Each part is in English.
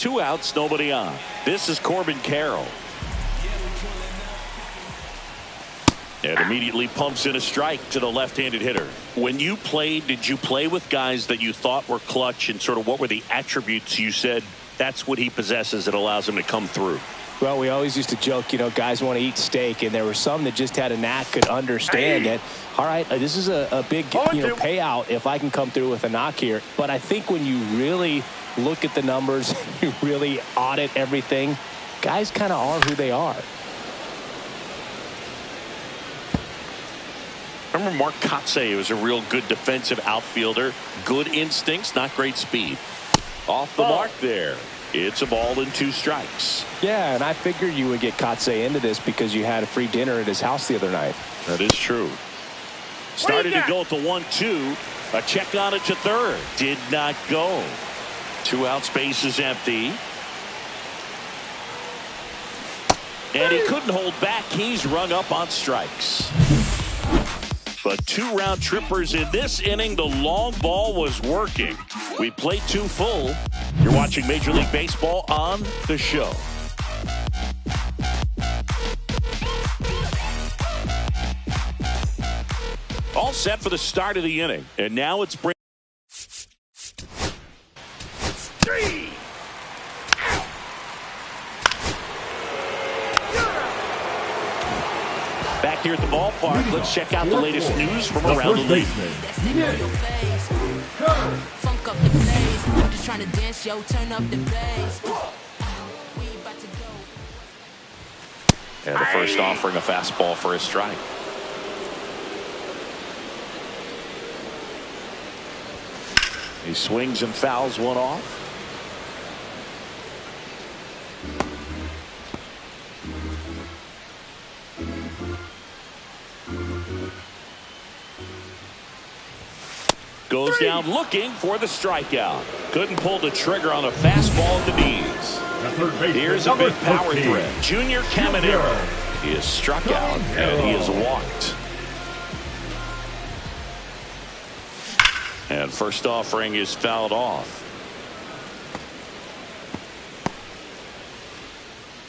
2 outs, nobody on. This is Corbin Carroll. And immediately pumps in a strike to the left-handed hitter. When you played, did you play with guys that you thought were clutch, and sort of what were the attributes you said that's what he possesses that allows him to come through? Well, we always used to joke, you know, guys want to eat steak, and there were some that just had a knack, could understand it. All right, this is a big payout if I can come through with a knock here. But I think when you really look at the numbers, you really audit everything, guys kind of are who they are. I remember Mark Kotsay was a real good defensive outfielder. Good instincts, not great speed. Off the mark there. It's a ball and 2 strikes. Yeah, and I figured you would get Kotsay into this because you had a free dinner at his house the other night. That is true. Started to go at the 1-2. A check on it to third. Did not go. 2 outs, base is empty. And he couldn't hold back. He's rung up on strikes. But 2 round trippers in this inning. The long ball was working. We played 2 full. You're watching Major League Baseball on the show. All set for the start of the inning. And now it's 3. Back here at the ballpark, let's check out the latest news from around the league. Funk up the blaze. I'm just trying to dance, yo, turn up the bass. We about to go. And the first offering a fastball for a strike. He swings and fouls one off. Goes down looking for the strikeout. Couldn't pull the trigger on a fastball at the knees. Here's a big power threat. Junior Caminero. He is struck out and he is walked. And first offering is fouled off.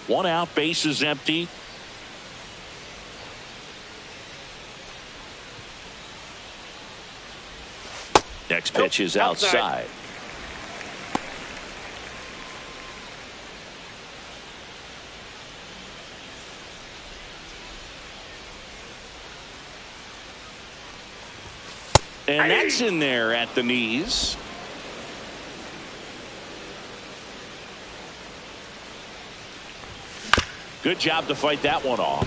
1 out, base is empty. Next pitch is outside. And that's in there at the knees. Good job to fight that one off.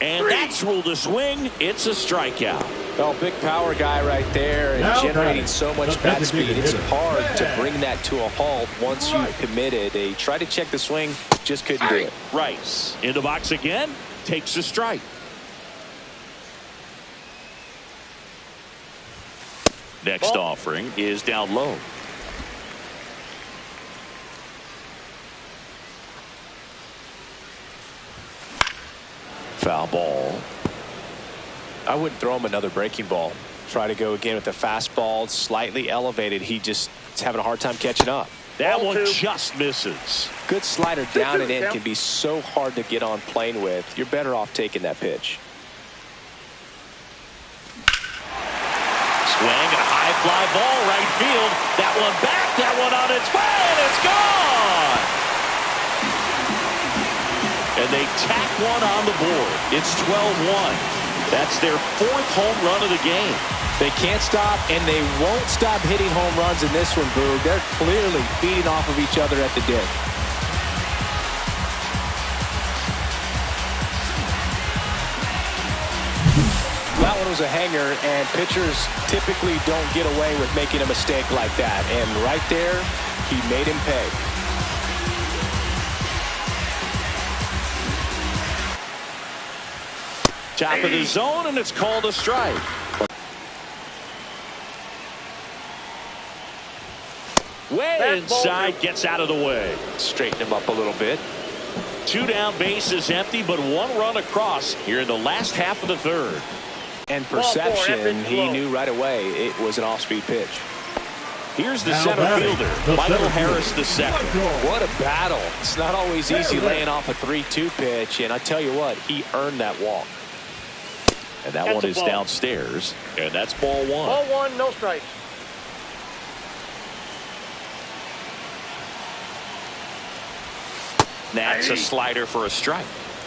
And that's ruled a swing. It's a strikeout. Well, big power guy right there and generating so much bat speed. It's hard to bring that to a halt once you've committed. They tried to check the swing, just couldn't do it. Rice in the box again, takes a strike. Next offering is down low. Foul ball. I wouldn't throw him another breaking ball. Try to go again with the fastball, slightly elevated. He just is having a hard time catching up. That one just misses. Good slider down and in can be so hard to get on plane with. You're better off taking that pitch. Swing and a high fly ball right field. That one back, that one on its way, and it's gone. And they tack one on the board. It's 12-1. That's their 4th home run of the game. They can't stop, and they won't stop hitting home runs in this one, Boog. They're clearly feeding off of each other at the dip. That one was a hanger, and pitchers typically don't get away with making a mistake like that. And right there, he made him pay. Top of the zone, and it's called a strike. Way inside, gets out of the way. Straighten him up a little bit. 2 down, base is empty, but 1 run across here in the last half of the third. And perception, he knew right away it was an off-speed pitch. Here's the center fielder, Michael Harris II. What a battle. It's not always easy laying off a 3-2 pitch, and I tell you what, he earned that walk. And that one is downstairs, and that's ball 1. Ball 1, no strikes. That's a slider for a strike.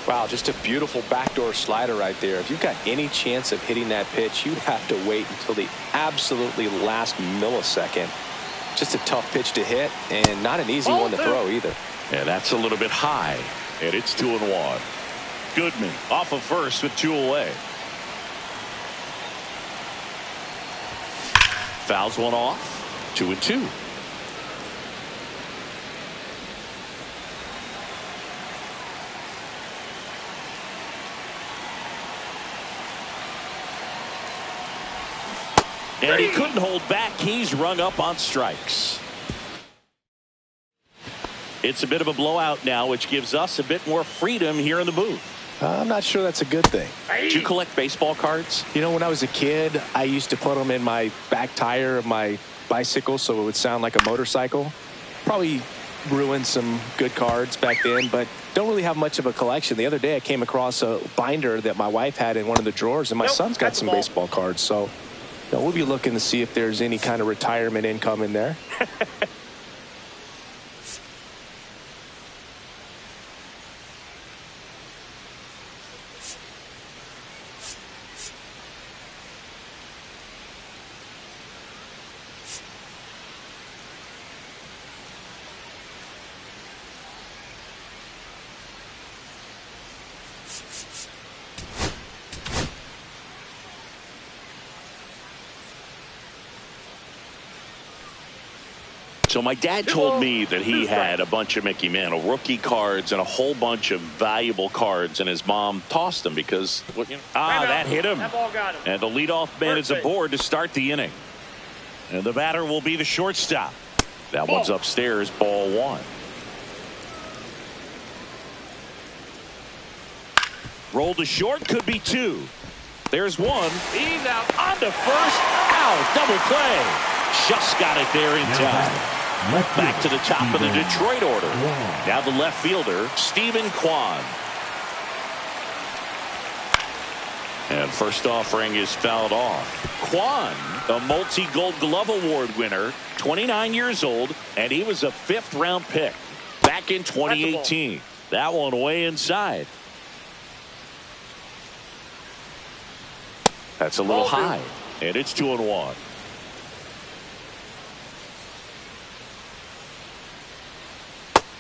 Wow, just a beautiful backdoor slider right there. If you've got any chance of hitting that pitch, you'd have to wait until the absolutely last millisecond. Just a tough pitch to hit, and not an easy one to throw either. And that's a little bit high, and it's 2-1. Goodman off of first with 2 away. Fouls one off, 2-2. And he couldn't hold back. He's rung up on strikes. It's a bit of a blowout now, which gives us a bit more freedom here in the booth. I'm not sure that's a good thing. Did you collect baseball cards? You know, when I was a kid, I used to put them in my back tire of my bicycle so it would sound like a motorcycle. Probably ruined some good cards back then, but don't really have much of a collection. The other day I came across a binder that my wife had in one of the drawers, and my son's got some baseball cards, so we'll be looking to see if there's any kind of retirement income in there. So my dad told me that he had a bunch of Mickey Mantle rookie cards and a whole bunch of valuable cards, and his mom tossed them because that hit him. And the leadoff man is aboard to start the inning. And the batter will be the shortstop. That one's upstairs, ball 1. Roll to short, could be 2. There's 1. He's out on to first. Out, double play. Just got it there in time. Back to the top of the Detroit order. Now the left fielder, Stephen Kwan. And first offering is fouled off. Kwan, a multi-Gold Glove Award winner, 29 years old, and he was a 5th-round pick back in 2018. That one way inside. That's a little high, and it's 2-1.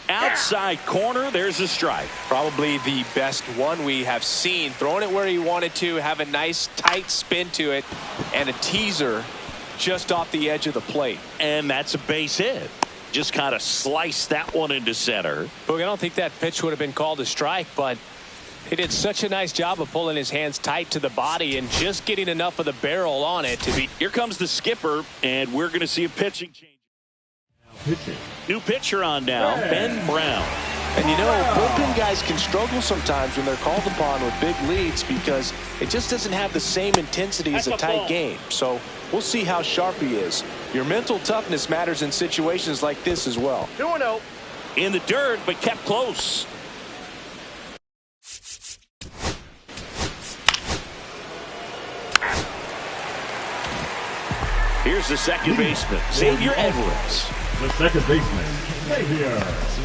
Outside corner, there's a strike. Probably the best one we have seen. Throwing it where he wanted to, have a nice tight spin to it, and a teaser just off the edge of the plate. And that's a base hit. Just kind of sliced that one into center. Look, I don't think that pitch would have been called a strike, but he did such a nice job of pulling his hands tight to the body and just getting enough of the barrel on it to be. Here comes the skipper, and we're going to see a pitching change. New pitcher on now, Ben Brown. And you know, bullpen guys can struggle sometimes when they're called upon with big leads because it just doesn't have the same intensity as a tight game. So we'll see how sharp he is. Your mental toughness matters in situations like this as well. 2-0. In the dirt, but kept close. Here's the second baseman, Xavier Edwards. The second baseman, Xavier Edwards.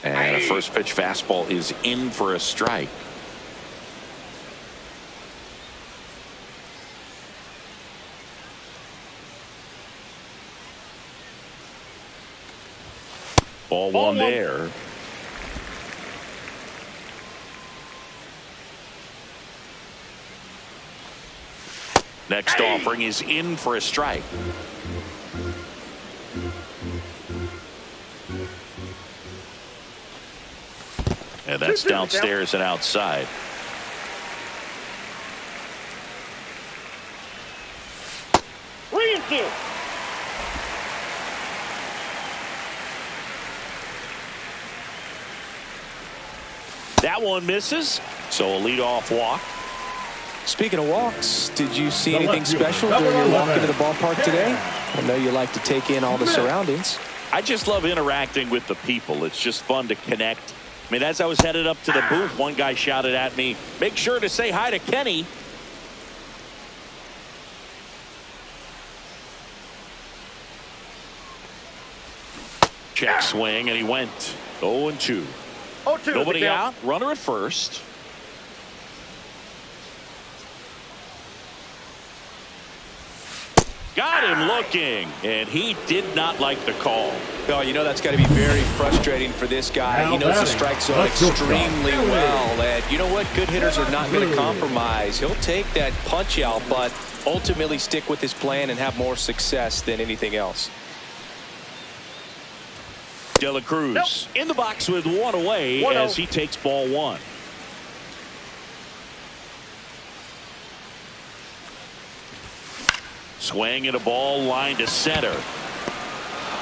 And a first pitch fastball is in for a strike. Ball one there. Next offering is in for a strike. And that's downstairs and outside. 2. That one misses, so a leadoff walk. Speaking of walks, did you see anything special during your walk into the ballpark today? I know you like to take in all the surroundings. I just love interacting with the people. It's just fun to connect. I mean, as I was headed up to the booth, one guy shouted at me, "Make sure to say hi to Kenny." Check swing, and he went 0-2. Nobody out, runner at first. Got him looking, and he did not like the call. Oh, you know that's got to be very frustrating for this guy. He knows the strike zone extremely well, and you know what? Good hitters are not going to compromise. He'll take that punch out, but ultimately stick with his plan and have more success than anything else. De La Cruz in the box with one away as he takes ball 1. Swing and a ball line to center.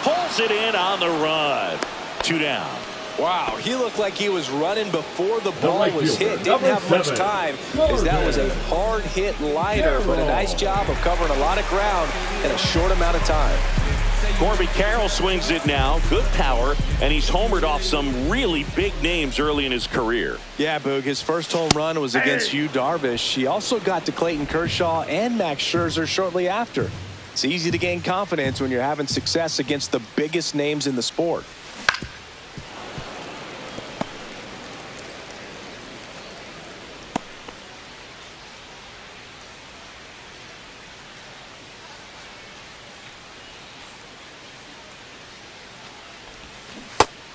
Pulls it in on the run. 2 down. Wow, he looked like he was running before the ball was hit. Didn't have much time as that was a hard hit liner, but a nice job of covering a lot of ground in a short amount of time. Corbin Carroll swings it now. Good power, and he's homered off some really big names early in his career. Yeah, Boog, his first home run was against Yu Darvish. He also got to Clayton Kershaw and Max Scherzer shortly after. It's easy to gain confidence when you're having success against the biggest names in the sport.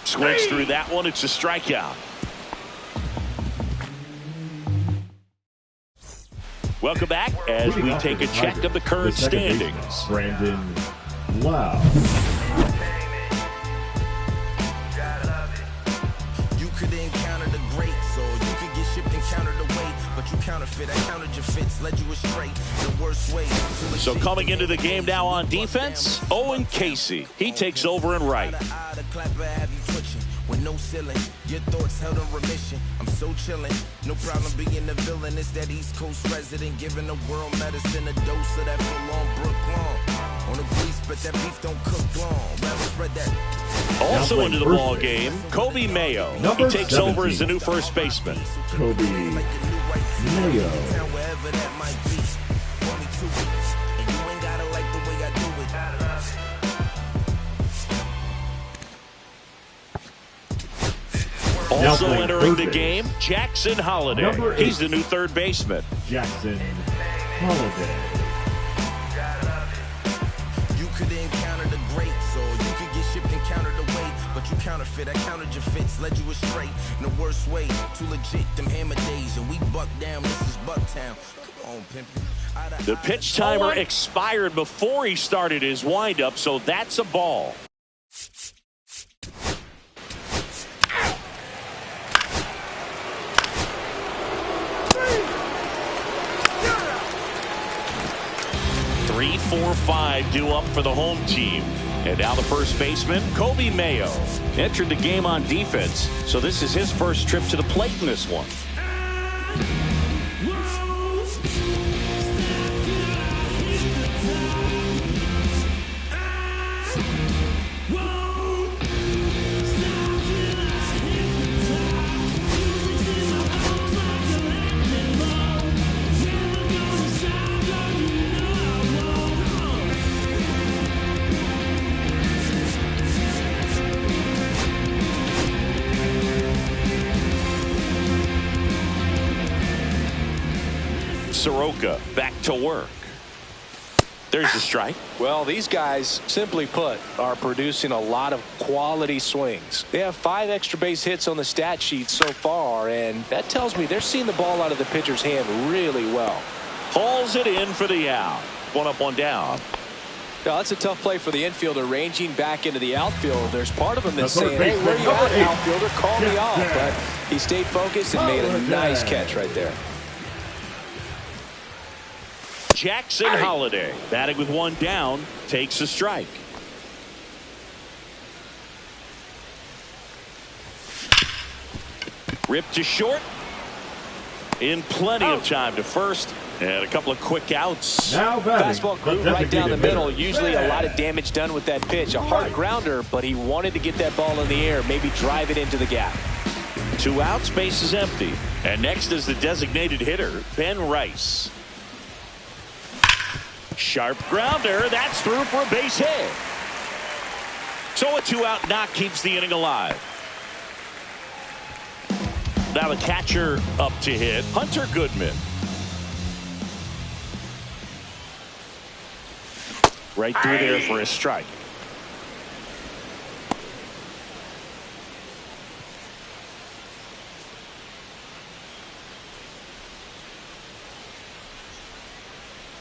Swings through that one. It's a strikeout. Welcome back as we take a check of the current standings. Brandon Lau. You could encounter the greats, or you could get shipped and countered away. But you counterfeit, I countered your fits, led you astray the worst way. So coming into the game now on defense, Owen Casey. He takes over in right. With no ceiling, your thoughts held in remission. I'm so chillin', no problem being the villain. It's that East Coast resident giving the world medicine a dose of that full-on Brook long. On the grease, but that beef don't cook long. Rather spread that. Also into the ball game, Kobe Mayo. He takes over as the new first baseman. Kobe Mayo. Also entering the game, Jackson Holliday. He's the new third baseman. Jackson Holliday. You could encounter the greats, or you could get shipped and countered away. But you counterfeit, I countered your fits, led you astray in the worst way. Too legit, them hammer days, and we buck down. This is Bucktown. Come on, pimpin'. The pitch timer expired before he started his windup, so that's a ball. Three, 4, 5 due up for the home team. And now the first baseman, Kobe Mayo, entered the game on defense. So this is his first trip to the plate in this one. Soroka back to work. There's the strike. Well, these guys, simply put, are producing a lot of quality swings. They have 5 extra base hits on the stat sheet so far, and that tells me they're seeing the ball out of the pitcher's hand really well. Hauls it in for the out. 1 up, 1 down. Now, that's a tough play for the infielder ranging back into the outfield. There's part of him that's saying, hey, where you at, outfielder? Call me off. But he stayed focused and made a nice catch right there. Jackson Holiday, batting with one down, takes a strike. Ripped to short. In plenty of time to first. And a couple of quick outs. Now fastball groove right down the middle. Usually a lot of damage done with that pitch. A hard grounder, but he wanted to get that ball in the air, maybe drive it into the gap. 2 outs, base is empty. And next is the designated hitter, Ben Rice. Sharp grounder. That's through for a base hit. So a 2-out knock keeps the inning alive. Now the catcher up to hit, Hunter Goodman. Right through there for a strike.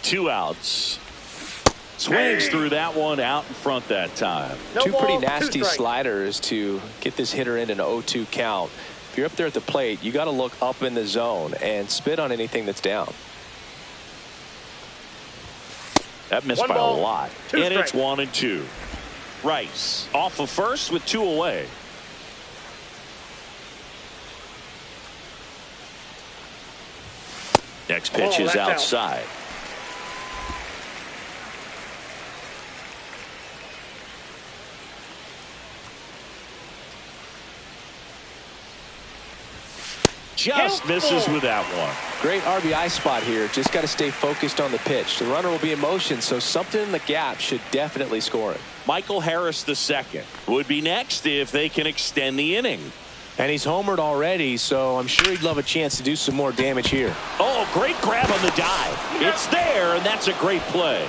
Two outs. Swings through that one, out in front that time. Two pretty nasty sliders to get this hitter in an 0-2 count. If you're up there at the plate, you got to look up in the zone and spit on anything that's down. That missed by a lot. And it's 1-2. Rice off of first with 2 away. Next pitch is outside. Just misses with that one. Great RBI spot here. Just got to stay focused on the pitch. The runner will be in motion, so something in the gap should definitely score it. Michael Harris II would be next if they can extend the inning. And he's homered already, so I'm sure he'd love a chance to do some more damage here. Oh, great grab on the dive. It's there, and that's a great play.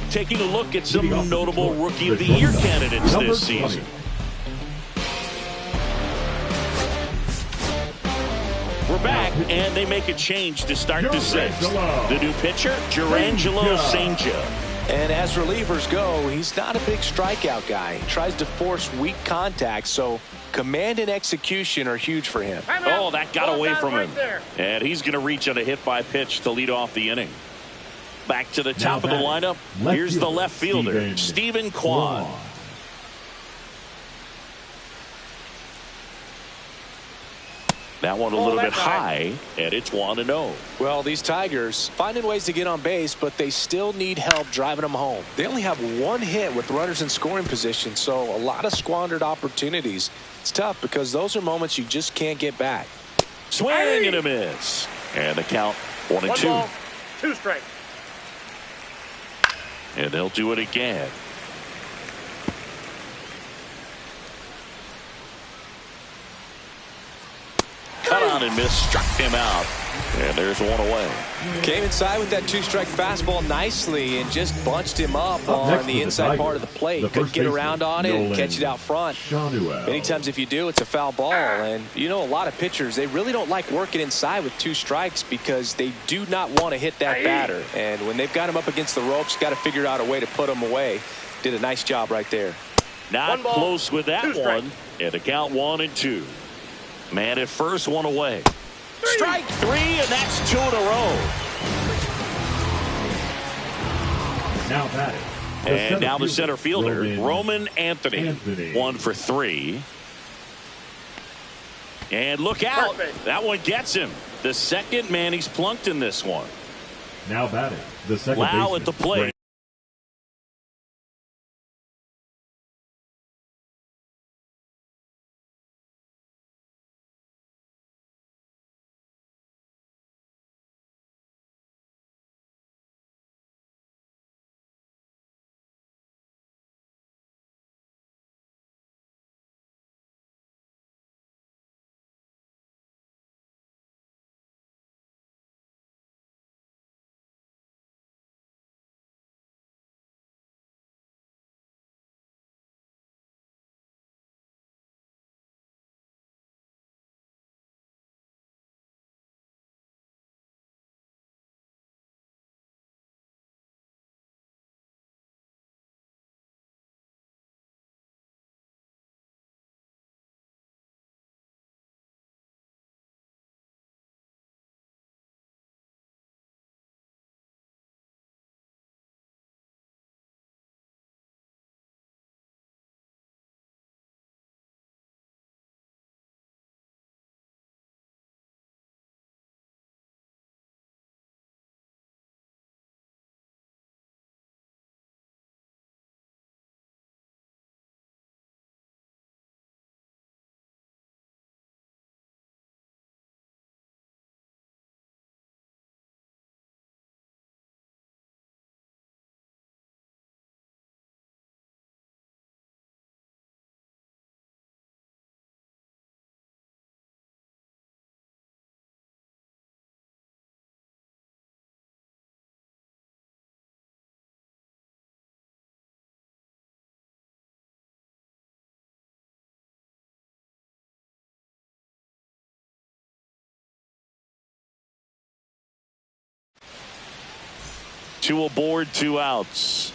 Taking a look at some notable Rookie of the Year candidates this season. We're back, and they make a change to start the 6th. The new pitcher, Jurangelo St. And as relievers go, he's not a big strikeout guy. He tries to force weak contact, so command and execution are huge for him. Oh, that got away from him. And he's going to reach on a hit by pitch to lead off the inning. Back to the top of the lineup. Here's the left fielder, Stephen Kwan. That one a little bit high, and it's 1-0. Well, these Tigers finding ways to get on base, but they still need help driving them home. They only have 1 hit with runners in scoring position, so a lot of squandered opportunities. It's tough because those are moments you just can't get back. Swing and a miss. And the count 1-2. 2 strikes. And they'll do it again. Cut on and miss, struck him out. And there's 1 away. Came inside with that 2-strike fastball nicely and just bunched him up on the inside part of the plate. Couldn't get around on it and catch it out front. Many times if you do, it's a foul ball. And you know, a lot of pitchers, they really don't like working inside with 2 strikes because they do not want to hit that batter. And when they've got him up against the ropes, got to figure out a way to put him away. Did a nice job right there. Not close with that one. And the count 1-2. Man at first, 1 away. Strike 3, and that's 2 in a row. Now batting. And now the center fielder, Roman Anthony. 1 for 3. And look out. That one gets him. The second man he's plunked in this one. Now batting. The second Lau baseman, at the plate. Two aboard, 2 outs.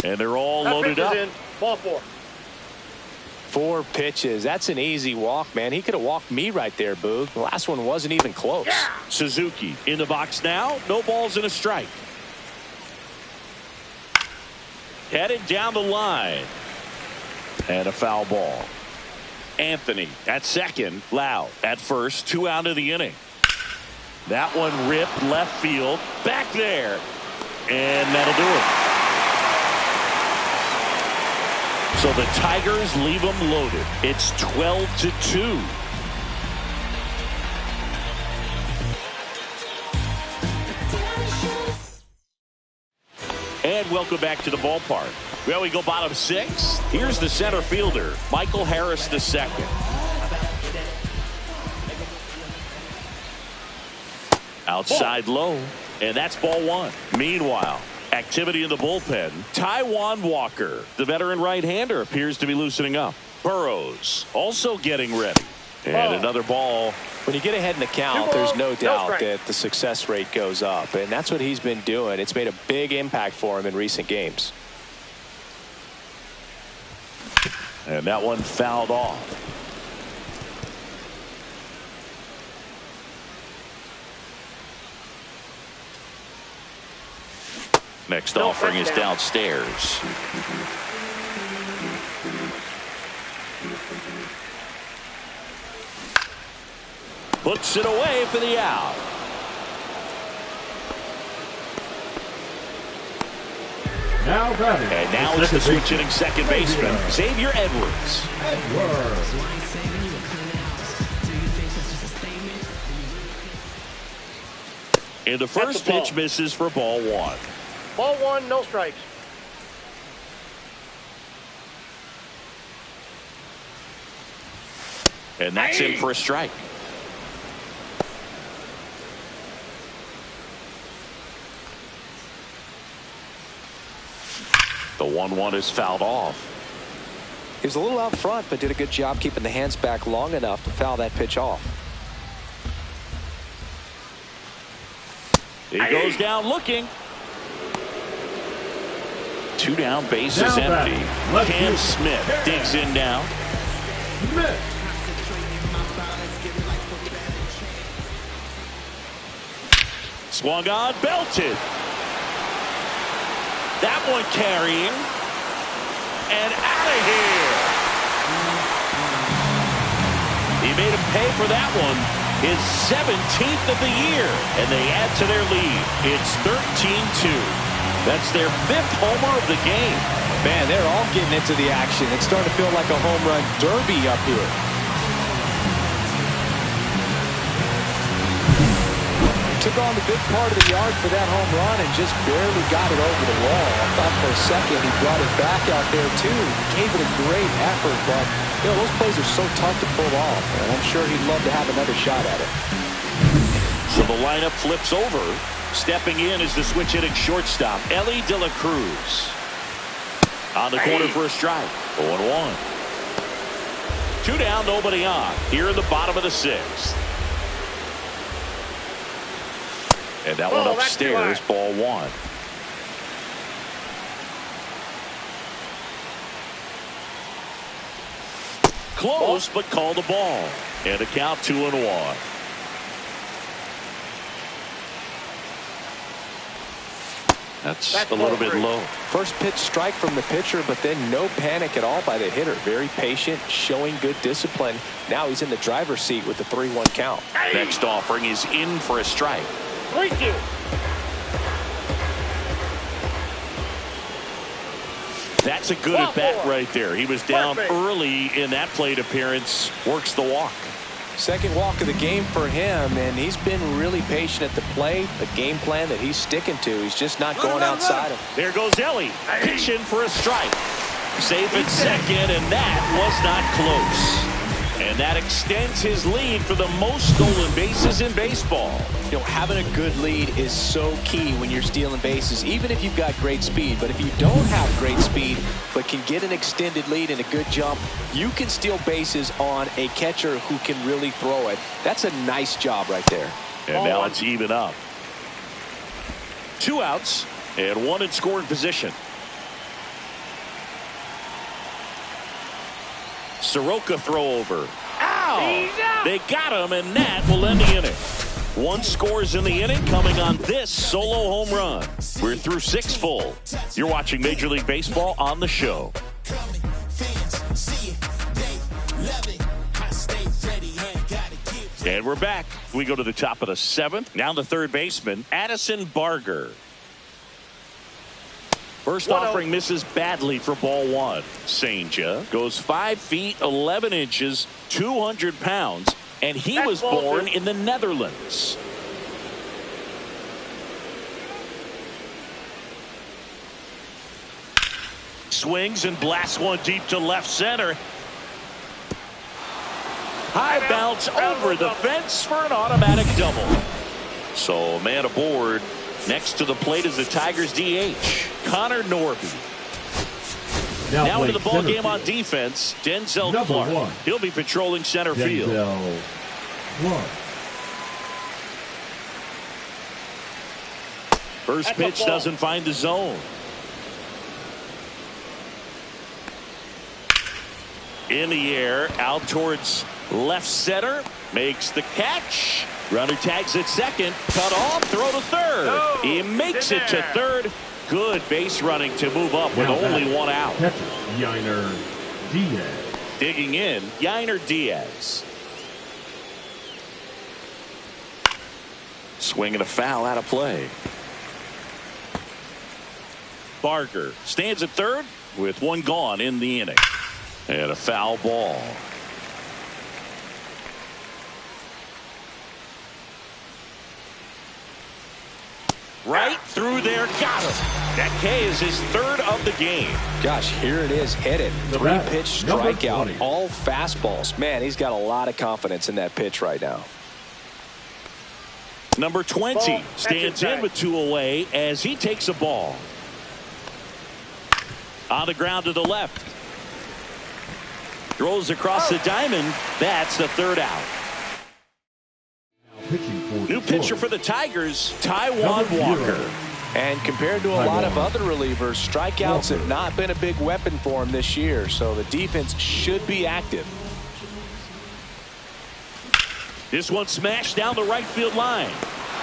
And they're all loaded up. In. Ball 4. 4 pitches. That's an easy walk, man. He could have walked me right there, Boog. The last one wasn't even close. Yeah. Suzuki in the box now. No balls and a strike. Headed down the line. And a foul ball. Anthony at second. Lau at first. 2 out of the inning. That one ripped left field. Back there. And that'll do it. So the Tigers leave them loaded. It's 12-2. And welcome back to the ballpark. Well, we go bottom 6. Here's the center fielder, Michael Harris II. Outside low, and that's ball 1. Meanwhile, activity in the bullpen. Taijuan Walker, the veteran right-hander, appears to be loosening up. Burrows also getting ready. And another ball. When you get ahead in the count, there's no doubt that the success rate goes up, and that's what he's been doing. It's made a big impact for him in recent games. And that one fouled off. Next offering is downstairs. Puts it away for the out. Now batting. And now it's the switch hitting second baseman, Xavier Edwards. And the first pitch misses for ball 1. Ball 1, no strikes. And that's in for a strike. The 1-1 is fouled off. He was a little out front, but did a good job keeping the hands back long enough to foul that pitch off. He goes down looking. 2 down, base is Now empty. batting. Cam Smith digs in now. Smith. Swung on, belted. That one carrying. And out of here. He made him pay for that one. His 17th of the year. And they add to their lead. It's 13-2. That's their 5th homer of the game. Man, they're all getting into the action. It's starting to feel like a home run derby up here. Took on the big part of the yard for that home run and just barely got it over the wall. I thought for a second he brought it back out there too. Gave it a great effort, but you know, those plays are so tough to pull off, and I'm sure he'd love to have another shot at it. So the lineup flips over. Stepping in is the switch hitting shortstop, Ellie De La Cruz. On the corner for a strike. 0-1. 2 down, nobody on. Here in the bottom of the 6th. And that one upstairs, ball 1. Close, but called a ball. And a count 2-1. That's a little bit low. First pitch strike from the pitcher, but then no panic at all by the hitter. Very patient, showing good discipline. Now he's in the driver's seat with the 3-1 count. Next offering is in for a strike. 3-2. That's a good at bat right there. He was down early in that plate appearance. Works the walk. Second walk of the game for him, and he's been really patient at the plate. The game plan that he's sticking to. He's just not going outside him. There goes Ellie. Pitching for a strike. Safe at second, and that was not close. And that extends his lead for the most stolen bases in baseball. You know, having a good lead is so key when you're stealing bases, even if you've got great speed. But if you don't have great speed, but can get an extended lead and a good jump, you can steal bases on a catcher who can really throw it. That's a nice job right there. And now it's even up. 2 outs and 1 in scoring position. Soroka throw over. Ow! They got him, and that will end the inning. 1 scores in the inning coming on this solo home run. We're through 6 full. You're watching Major League Baseball on the show. And we're back. We go to the top of the 7th. Now the third baseman, Addison Barger. First offering misses badly for ball 1. Senja goes 5 feet 11 inches, 200 pounds, and he was born in the Netherlands. Swings and blasts one deep to left center. High bounce over the fence for an automatic double. So man aboard. Next to the plate is the Tigers DH, Connor Norby. Now into the ball game on defense, Denzel Clark. He'll be patrolling center field. First pitch doesn't find the zone. In the air, out towards left center, makes the catch. Runner tags at second, cut off, throw to third. No, he makes it to third. Good base running to move up with only 1 out. Yainer Diaz. Digging in, Yainer Diaz. Swing and a foul out of play. Barger stands at third with 1 gone in the inning. And a foul ball. Right through there, got him. That K is his 3rd of the game. Gosh, here it is, hit it. 3-pitch strikeout, all fastballs. Man, he's got a lot of confidence in that pitch right now. Number 20 stands in with 2 away as he takes a ball. On the ground to the left. Throws across the diamond. That's the 3rd out. New pitcher for the Tigers, Taijuan Walker. And compared to a lot of other relievers, strikeouts have not been a big weapon for him this year, so the defense should be active. This one smashed down the right field line.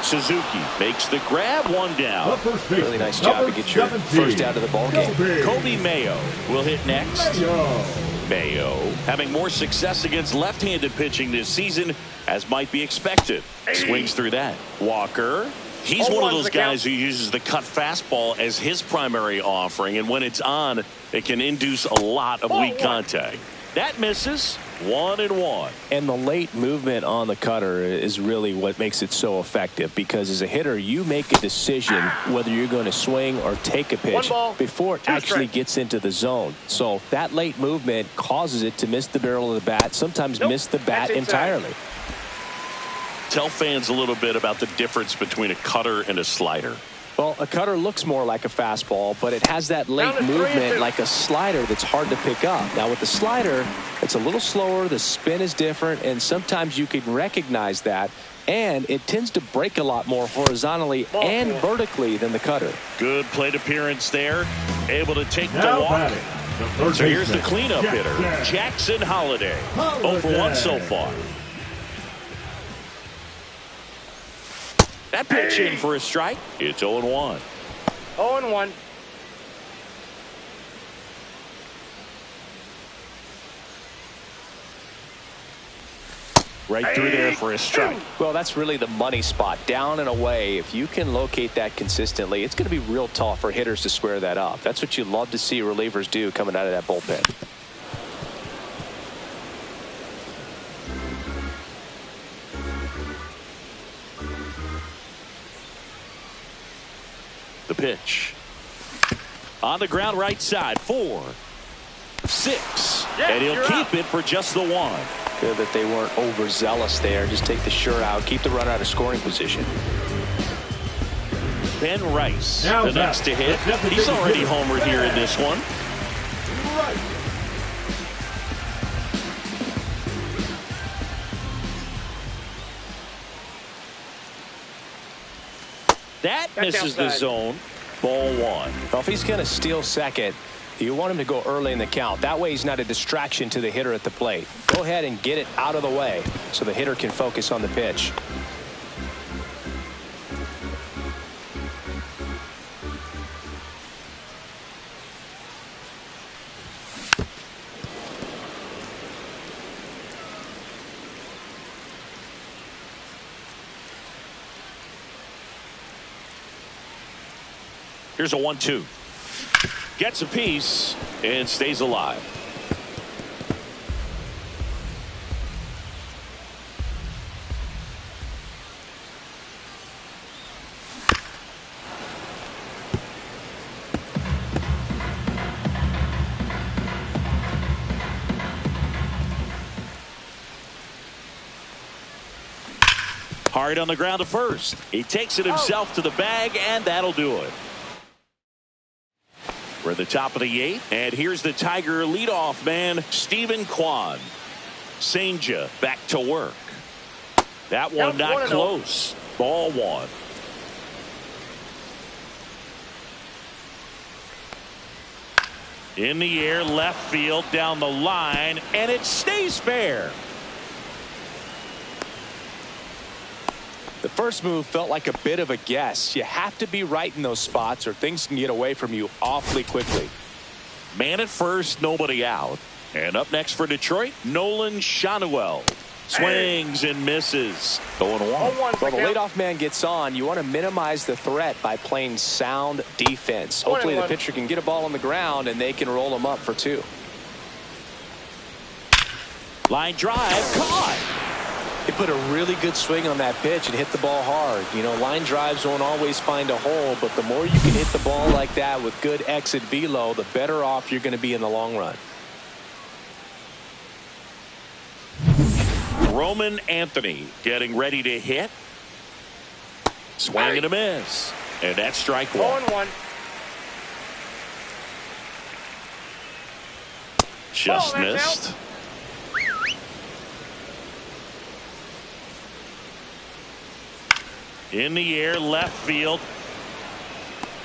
Suzuki makes the grab, 1 down. Really nice job to get your first out of the ball game. Kobe Mayo will hit next. Mayo having more success against left-handed pitching this season as might be expected. Swings through that. Walker, he's one of those guys who uses the cut fastball as his primary offering, and when it's on, it can induce a lot of weak contact. That misses. 1-1. And the late movement on the cutter is really what makes it so effective, because as a hitter, you make a decision whether you're going to swing or take a pitch before it actually gets into the zone. So that late movement causes it to miss the barrel of the bat, sometimes miss the bat entirely. Tell fans a little bit about the difference between a cutter and a slider. Well, a cutter looks more like a fastball, but it has that late movement like a slider that's hard to pick up. Now with the slider, it's a little slower, the spin is different, and sometimes you can recognize that, and it tends to break a lot more horizontally and vertically than the cutter. Good plate appearance there, able to take the walk. So here's the cleanup hitter, Jackson Holliday. 0 for 1 so far. That pitch in for a strike. It's 0-1. 0-1. Right through there for a strike. Well, that's really the money spot. Down and away. If you can locate that consistently, it's going to be real tough for hitters to square that up. That's what you love to see relievers do coming out of that bullpen. The pitch. On the ground right side. 4, 6. And he'll keep it for just the 1. Good that they weren't overzealous there. Just take the sure out. Keep the runner out of scoring position. Ben Rice, the next to hit. He's already homered here in this one. That That's misses the outside. zone. Ball one. Well, if he's going to steal second, you want him to go early in the count. That way he's not a distraction to the hitter at the plate. Go ahead and get it out of the way so the hitter can focus on the pitch. Here's a 1-2. Gets a piece and stays alive. Hard on the ground to first. He takes it himself to the bag, and that'll do it. We're at the top of the 8th, and here's the Tiger leadoff man, Stephen Kwan. Senja back to work. That one not close. Ball one. In the air, left field, down the line, and it stays fair. The first move felt like a bit of a guess. You have to be right in those spots or things can get away from you awfully quickly. Man at first, nobody out. And up next for Detroit, Nolan Schanuel. Swings and misses. Going one. Well, the leadoff man gets on. You want to minimize the threat by playing sound defense. Hopefully the pitcher can get a ball on the ground and they can roll him up for 2. Line drive, caught. He put a really good swing on that pitch and hit the ball hard. You know, line drives won't always find a hole, but the more you can hit the ball like that with good exit velo, the better off you're going to be in the long run. Roman Anthony getting ready to hit. Swing and a miss. And that's strike one. 0-1. Just missed. In the air, left field.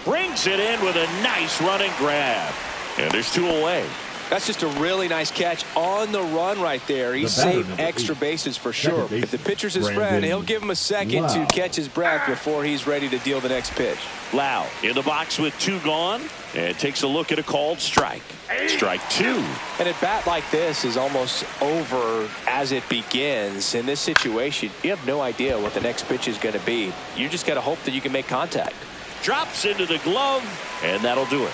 Brings it in with a nice running grab. And there's 2 away. That's just a really nice catch on the run right there. He saved extra bases for sure. If the pitcher's his friend, he'll give him a second to catch his breath before he's ready to deal the next pitch. Lau in the box with 2 gone and takes a look at a called strike. Strike 2. And a bat like this is almost over as it begins. In this situation, you have no idea what the next pitch is going to be. You just got to hope that you can make contact. Drops into the glove, and that'll do it.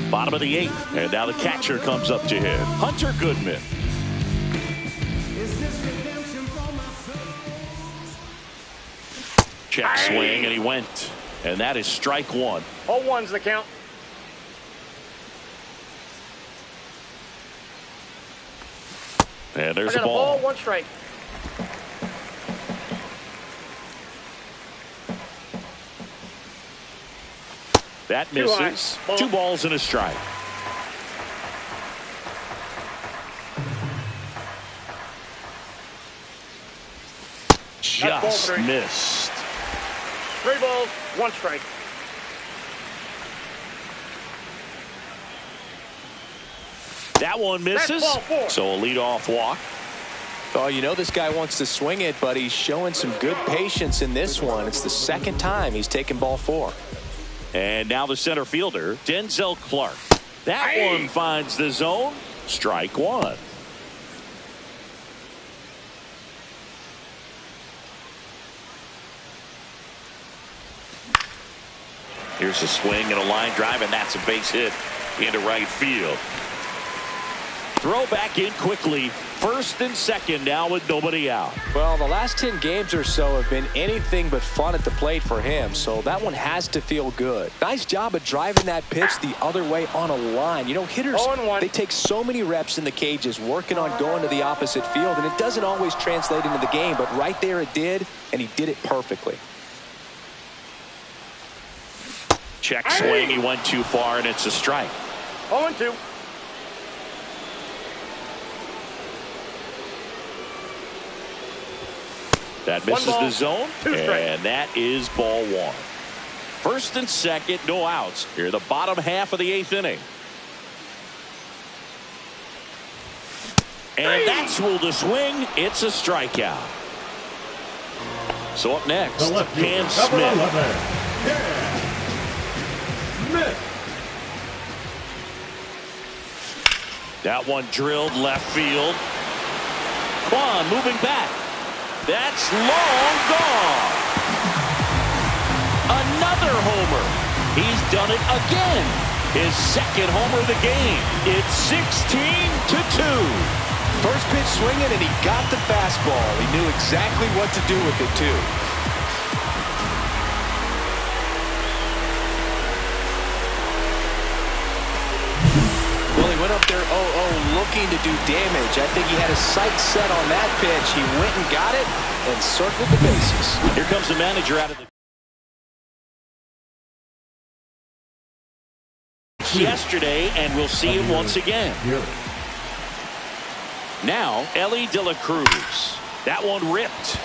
Bottom of the 8th, and now the catcher comes up to hit. Hunter Goodman. Check swing, and he went. And that is strike 1. 0-1's the count. And there's I got a ball. 1 strike. That misses. 2 balls and a strike. Just missed. 3 balls, 1 strike. That one misses. That's ball 4. So a leadoff walk. Oh, you know this guy wants to swing it, but he's showing some good patience in this one. It's the second time he's taken ball 4. And now the center fielder, Denzel Clark. That one finds the zone. Strike 1. Here's a swing and a line drive, and that's a base hit into right field. Throw back in quickly. First and second now with nobody out. Well, the last 10 games or so have been anything but fun at the plate for him, so that one has to feel good. Nice job of driving that pitch the other way on a line. You know, hitters, they take so many reps in the cages working on going to the opposite field, and it doesn't always translate into the game, but right there it did, and he did it perfectly. Check swing. He went too far, and it's a strike. 0-2. That One misses ball, the zone, two strikes. and that is ball one. First and second, no outs. Here in the bottom half of the 8th inning. And that's ruled a swing. It's a strikeout. So up next, The left fielder, Cam number Smith. 11, Cam Smith. That one drilled left field. Quan moving back. That's long gone. Another homer. He's done it again. His second homer of the game. It's 16-2. First pitch swinging, and he got the fastball. He knew exactly what to do with it, too. Well, he went up there 0-0 looking to do damage. I think he had his sights set on that pitch. He went and got it and circled the bases. Here comes the manager out of the yesterday, and we'll see him once again. Now, Ellie De La Cruz. That one ripped.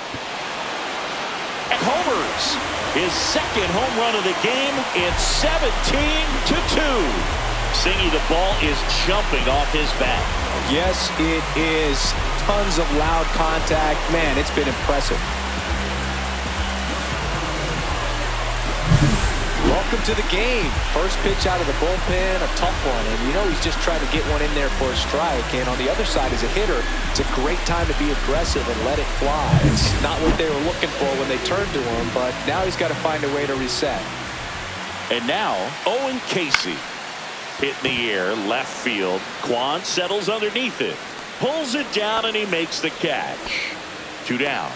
And homers. His second home run of the game. It's 17-2. Singy, the ball is jumping off his bat. Yes, it is. Tons of loud contact. Man, it's been impressive. Welcome to the game. First pitch out of the bullpen, a tough one. And you know he's just trying to get one in there for a strike. And on the other side, as a hitter, it's a great time to be aggressive and let it fly. It's not what they were looking for when they turned to him, but now he's got to find a way to reset. And now, Owen Casey. Hit in the air, left field. Quan settles underneath it. Pulls it down, and he makes the catch. 2 down.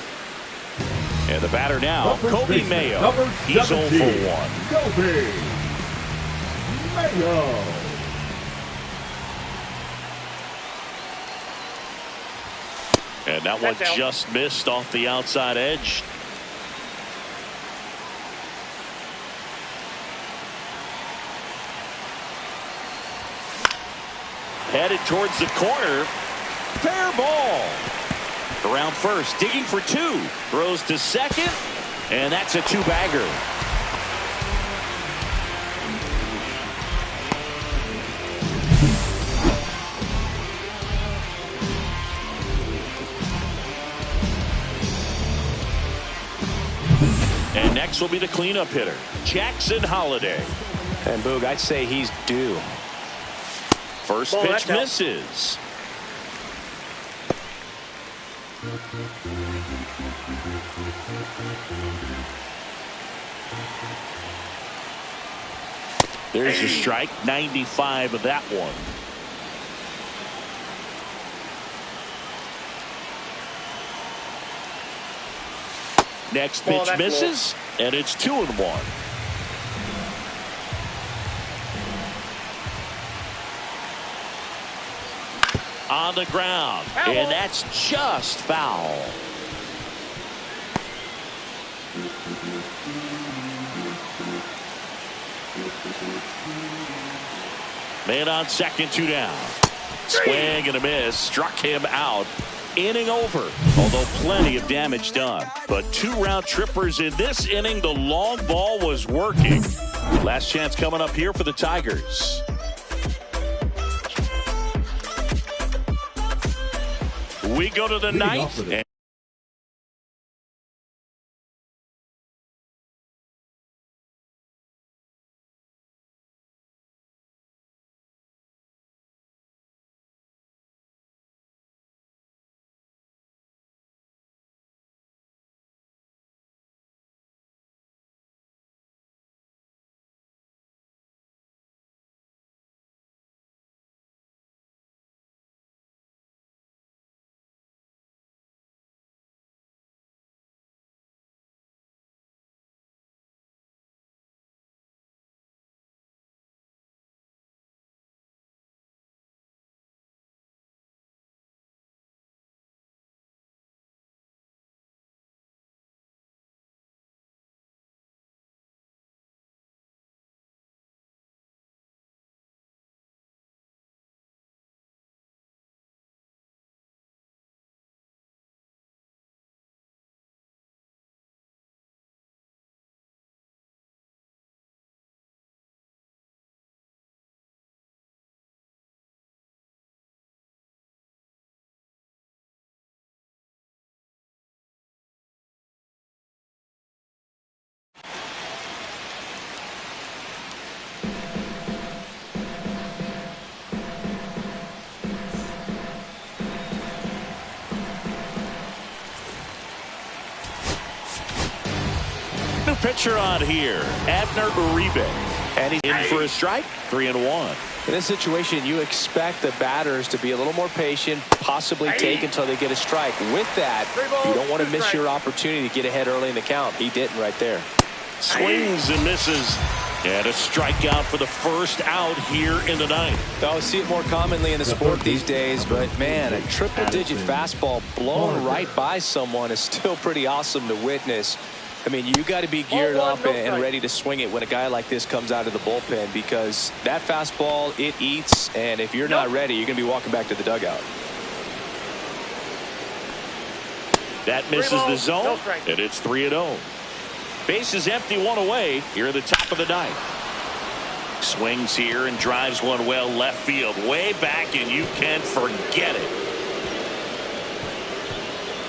And the batter now, Kobe Mayo. He's 0 for 1. Kobe Mayo. And that one That's out. just missed off the outside edge. Headed towards the corner. Fair ball. Around first, digging for 2. Throws to second, and that's a 2-bagger. And next will be the cleanup hitter, Jackson Holliday. And Boog, I'd say he's due. First Ball, pitch that's out. misses. There's a strike, 95 of that one. Next Ball, pitch that's misses, and it's 2-1. On the ground, Foul. and that's just foul. Man on second, 2 down. Swing and a miss, struck him out. Inning over, although plenty of damage done. But 2 round trippers in this inning. The long ball was working. Last chance coming up here for the Tigers. We go to the ninth. pitcher on here, Abner Uribe. And he's in for a strike, 3-1. In this situation, you expect the batters to be a little more patient, possibly take until they get a strike. With that, you don't want to miss your opportunity to get ahead early in the count. He didn't right there. Swings and misses. And a strikeout for the first out here in the ninth. I see it more commonly in the sport these days, but man, a triple-digit fastball blown right by someone is still pretty awesome to witness. I mean, you got to be geared up and ready to swing it when a guy like this comes out of the bullpen, because that fastball, it eats, and if you're not ready, you're going to be walking back to the dugout. That misses the zone, and it's 3-0. Base is empty, one away here at the top of the ninth. Swings here and drives one well left field, way back, and you can forget it.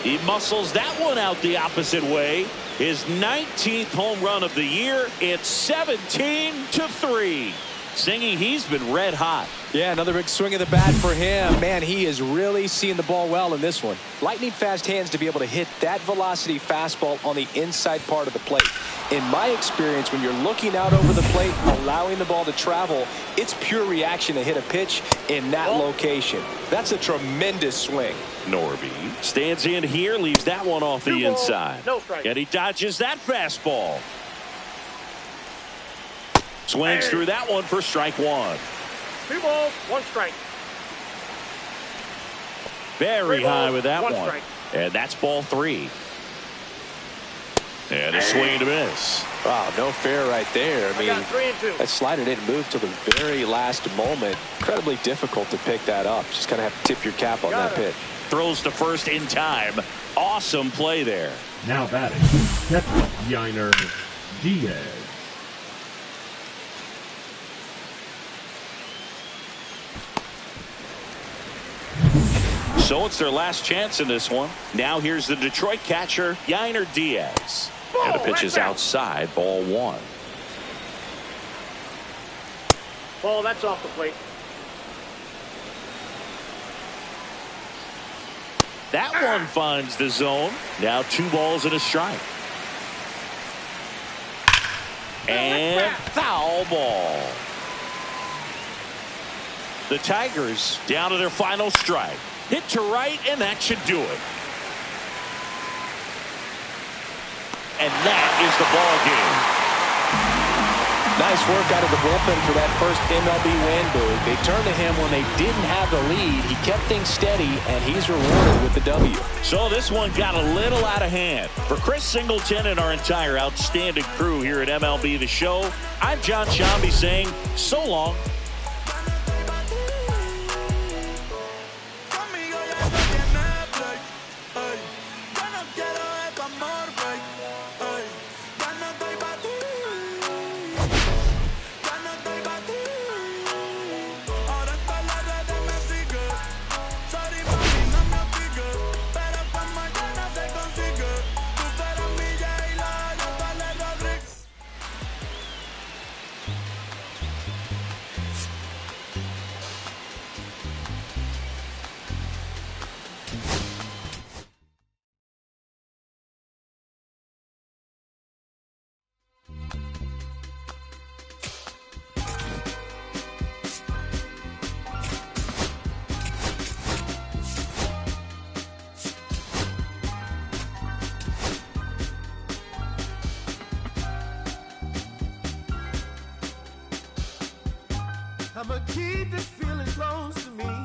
He muscles that one out the opposite way. His 19th home run of the year. It's 17-3. Singy, he's been red hot. Yeah, another big swing of the bat for him. Man, he is really seeing the ball well in this one. Lightning fast hands to be able to hit that velocity fastball on the inside part of the plate. In my experience, when you're looking out over the plate, allowing the ball to travel, it's pure reaction to hit a pitch in that location. That's a tremendous swing. Norby stands in here, leaves that one off the inside. And he dodges that fastball. Swings through that one for strike one. 2 balls, 1 strike. Very high with that one. And that's ball 3. And a swing and a miss. Wow, no fair right there. I mean, 3-2. that slider didn't move till the very last moment. Incredibly difficult to pick that up. Just kind of have to tip your cap on that pitch. Throws to first in time. Awesome play there. Now batting, catcher Yainer Diaz. So it's their last chance in this one. Now here's the Detroit catcher, Yainer Diaz. And the pitch is outside, ball 1. Ball, that's off the plate. That one finds the zone. Now 2 balls and a strike. And foul ball. The Tigers down to their final strike. Hit to right, and that should do it. And that is the ball game. Nice work out of the bullpen for that first MLB win, Boog. They turned to him when they didn't have the lead. He kept things steady, and he's rewarded with the W. So this one got a little out of hand. For Chris Singleton and our entire outstanding crew here at MLB The Show, I'm John Shambi saying so long. I'ma keep this feeling close to me.